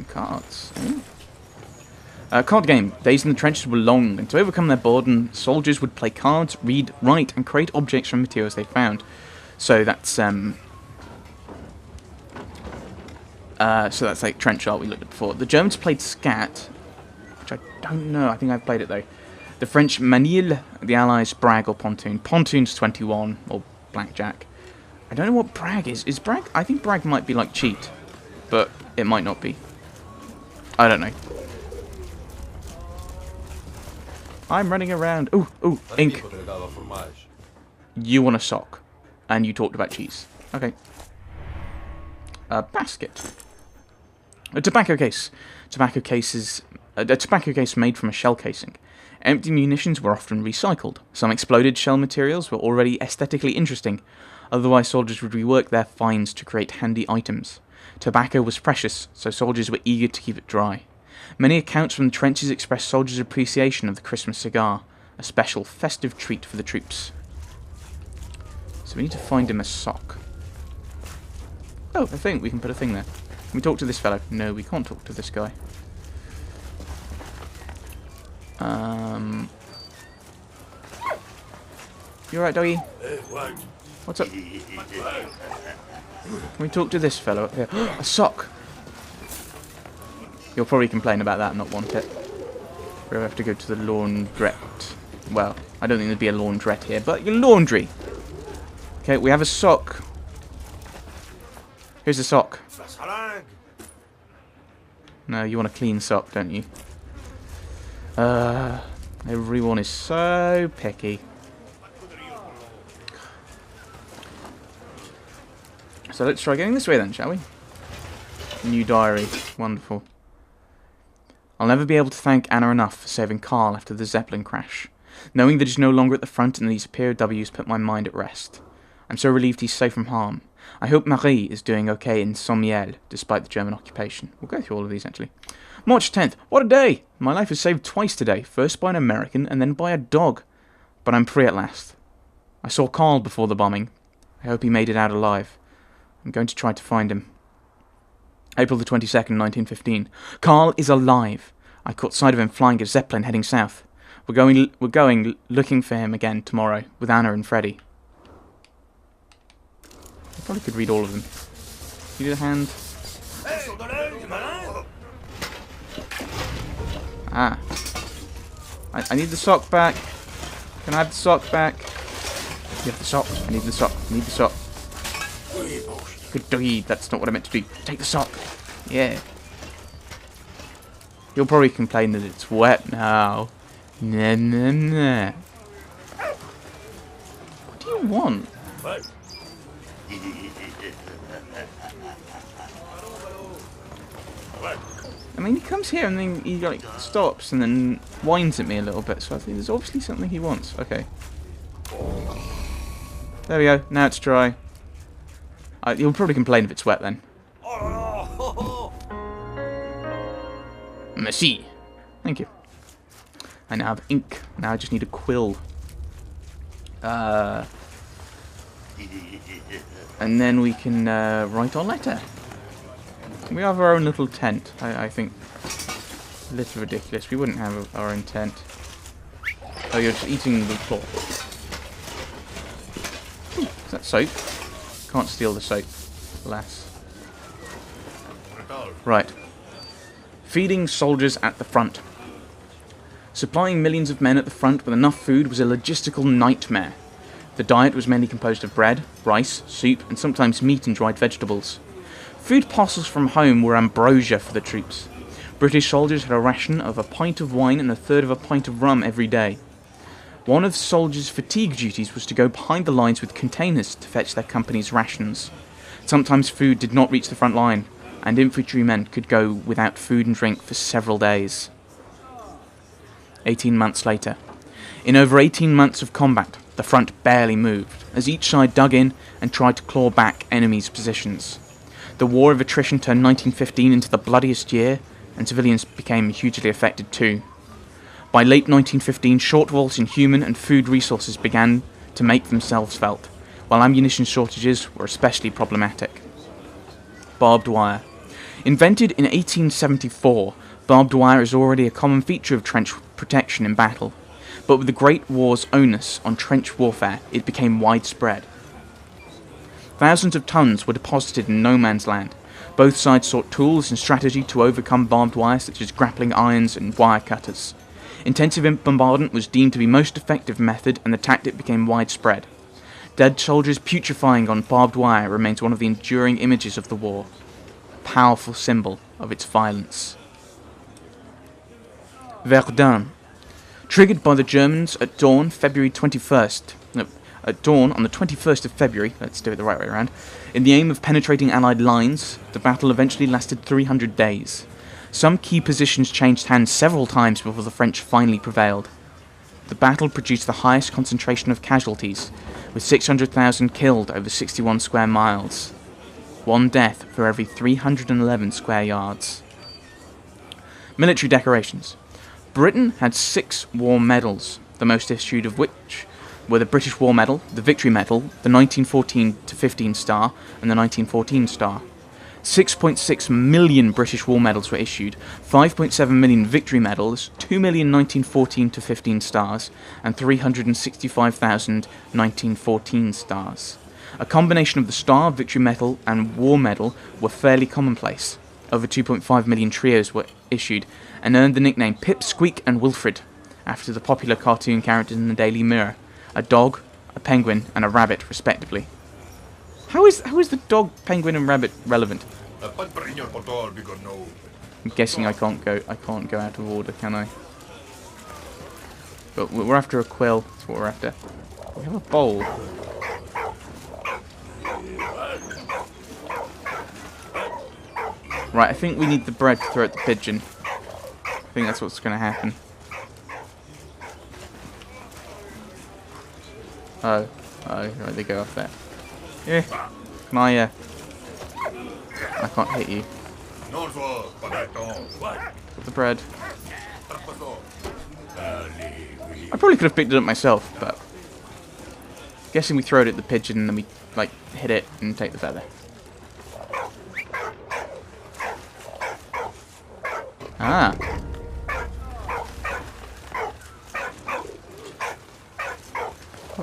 cards. Card game. Days in the trenches were long, and to overcome their boredom, soldiers would play cards, read, write, and create objects from materials they found. So that's like trench art we looked at before. The Germans played scat, which I don't know. I think I've played it though. The French manille, the Allies brag or pontoon. Pontoon's 21 or blackjack. I don't know what brag is. Is brag? I think brag might be like cheat, but it might not be. I don't know. I'm running around. Ooh, ink. You want a sock, and you talked about cheese. Okay. A basket. A tobacco case. A tobacco case made from a shell casing. Empty munitions were often recycled. Some exploded shell materials were already aesthetically interesting. Otherwise, soldiers would rework their finds to create handy items. Tobacco was precious, so soldiers were eager to keep it dry. Many accounts from the trenches express soldiers' appreciation of the Christmas cigar, a special festive treat for the troops. So we need to find him a sock. Oh, a thing. We can put a thing there. Can we talk to this fellow? No, we can't talk to this guy. You alright, doggy? What's up? Can we talk to this fellow up here? A sock! You'll probably complain about that and not want it. We'll have to go to the laundrette. Well, I don't think there'd be a laundrette here, but your laundry! Okay, we have a sock. Here's a sock. No, you want a clean sock, don't you? Everyone is so picky. So let's try going this way then, shall we? New diary. Wonderful. I'll never be able to thank Anna enough for saving Carl after the Zeppelin crash. Knowing that he's no longer at the front and these POWs put my mind at rest. I'm so relieved he's safe from harm. I hope Marie is doing okay in Sommiel, despite the German occupation. We'll go through all of these, actually. March 10th. What a day! My life was saved twice today. First by an American, and then by a dog. But I'm free at last. I saw Carl before the bombing. I hope he made it out alive. I'm going to try to find him. April the 22nd, 1915. Carl is alive. I caught sight of him flying a Zeppelin heading south. We're going looking for him again tomorrow, with Anna and Freddie. I probably could read all of them. Can you do the hand? Ah. I need the sock back. Can I have the sock back? You have the sock. I need the sock. I need the sock. Good doggy. That's not what I meant to do. Take the sock. Yeah. You'll probably complain that it's wet now. Nah, nah, nah. What do you want? I mean, he comes here and then he like stops and then whines at me a little bit. So I think there's obviously something he wants. Okay. There we go. Now it's dry. You'll probably complain if it's wet then. Merci. Thank you. I now have ink. Now I just need a quill. And then we can write our letter. We have our own little tent. I think a little ridiculous. We wouldn't have our own tent. Oh, you're just eating the floor. Ooh, is that soap? Can't steal the soap, alas. Right. Feeding soldiers at the front. Supplying millions of men at the front with enough food was a logistical nightmare. The diet was mainly composed of bread, rice, soup, and sometimes meat and dried vegetables. Food parcels from home were ambrosia for the troops. British soldiers had a ration of a pint of wine and a third of a pint of rum every day. One of the soldiers' fatigue duties was to go behind the lines with containers to fetch their company's rations. Sometimes food did not reach the front line, and infantrymen could go without food and drink for several days. 18 months later. In over 18 months of combat, the front barely moved, as each side dug in and tried to claw back enemies' positions. The war of attrition turned 1915 into the bloodiest year, and civilians became hugely affected too. By late 1915, shortfalls in human and food resources began to make themselves felt, while ammunition shortages were especially problematic. Barbed wire. Invented in 1874, barbed wire is already a common feature of trench protection in battle, but with the Great War's onus on trench warfare, it became widespread. Thousands of tons were deposited in no man's land. Both sides sought tools and strategy to overcome barbed wire, such as grappling irons and wire cutters. Intensive bombardment was deemed to be most effective method, and the tactic became widespread. Dead soldiers putrefying on barbed wire remains one of the enduring images of the war, a powerful symbol of its violence. Verdun. Triggered by the Germans at dawn, February 21st. At dawn on the 21st of February, let's do it the right way around, in the aim of penetrating Allied lines, the battle eventually lasted 300 days. Some key positions changed hands several times before the French finally prevailed. The battle produced the highest concentration of casualties, with 600,000 killed over 61 square miles. One death for every 311 square yards. Military decorations. Britain had 6 war medals, the most issued of which were the British War Medal, the Victory Medal, the 1914-15 Star, and the 1914 Star. 6.6 million British War Medals were issued, 5.7 million Victory Medals, 2 million 1914-15 Stars, and 365,000 1914 Stars. A combination of the Star, Victory Medal, and War Medal were fairly commonplace. Over 2.5 million trios were issued, and earned the nickname Pip, Squeak, and Wilfred, after the popular cartoon characters in the Daily Mirror, a dog, a penguin, and a rabbit, respectively. How is the dog, penguin, and rabbit relevant? I'm guessing I can't go out of order, can I? But we're after a quill. That's what we're after. We have a bowl. Right, I think we need the bread to throw at the pigeon. I think that's what's going to happen. Oh, right, they go off there. Yeah, can I can't hit you. Got the bread. I probably could have picked it up myself, but guessing we throw it at the pigeon and then we like hit it and take the feather. Ah.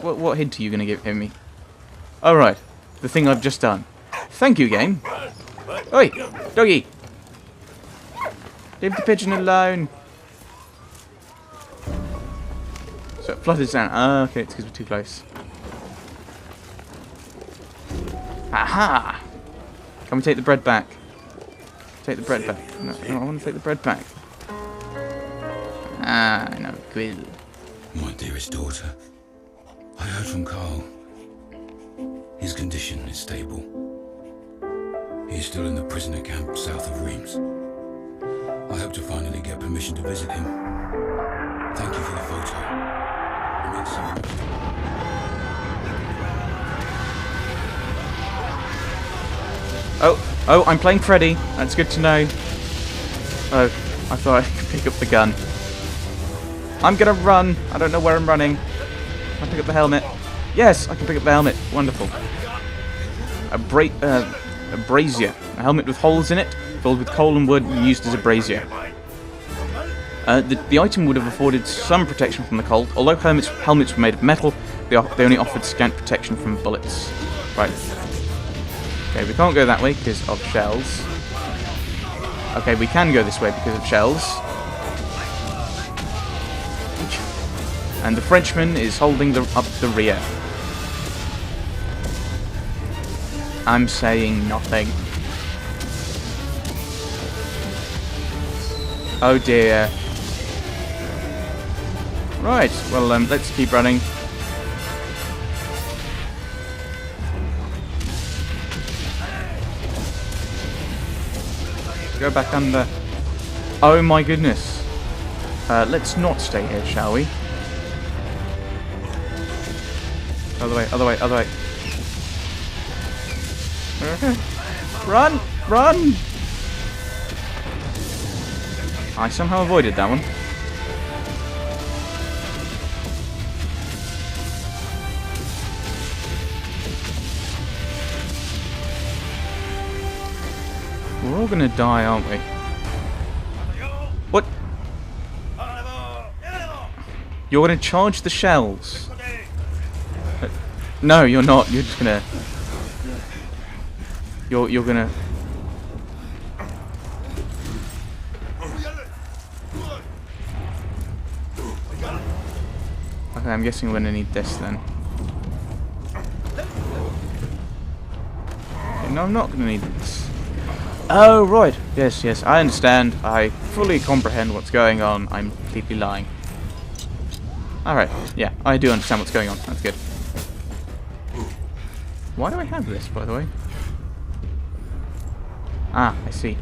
What hint are you going to give me? Oh, right. The thing I've just done. Thank you, game. Oi, doggy. Leave the pigeon alone. So it flutters down. Ah, okay, it's because we're too close. Aha! Can we take the bread back? Take the bread back. No, I want to take the bread back. Ah, no, quill. My dearest daughter, I heard from Carl. His condition is stable. He is still in the prisoner camp south of Reims. I hope to finally get permission to visit him. Thank you for the photo. It means so much. Oh, I'm playing Freddy. That's good to know. Oh, I thought I could pick up the gun. I'm gonna run. I don't know where I'm running. Can I pick up the helmet? Yes, I can pick up the helmet. Wonderful. A brazier. A helmet with holes in it, filled with coal and wood, and used as a brazier. The item would have afforded some protection from the cold. Although helmets were made of metal, they only offered scant protection from bullets. Right. Okay, we can't go that way because of shells. Okay, we can go this way because of shells. And the Frenchman is holding up the rear. I'm saying nothing. Oh dear. Right, well, let's keep running. Go back under. Oh my goodness. Let's not stay here, shall we? Other way, other way, other way. Run! Run! I somehow avoided that one. we're all gonna die, aren't we? What? You're gonna charge the shells? No, you're not. You're just gonna... You're gonna... Okay, I'm guessing we're gonna need this then. Okay, no, I'm not gonna need this. Oh, right. Yes, yes, I understand. I fully comprehend what's going on. I'm completely lying. Alright, yeah, I do understand what's going on. That's good. Why do I have this, by the way? Ah, I see.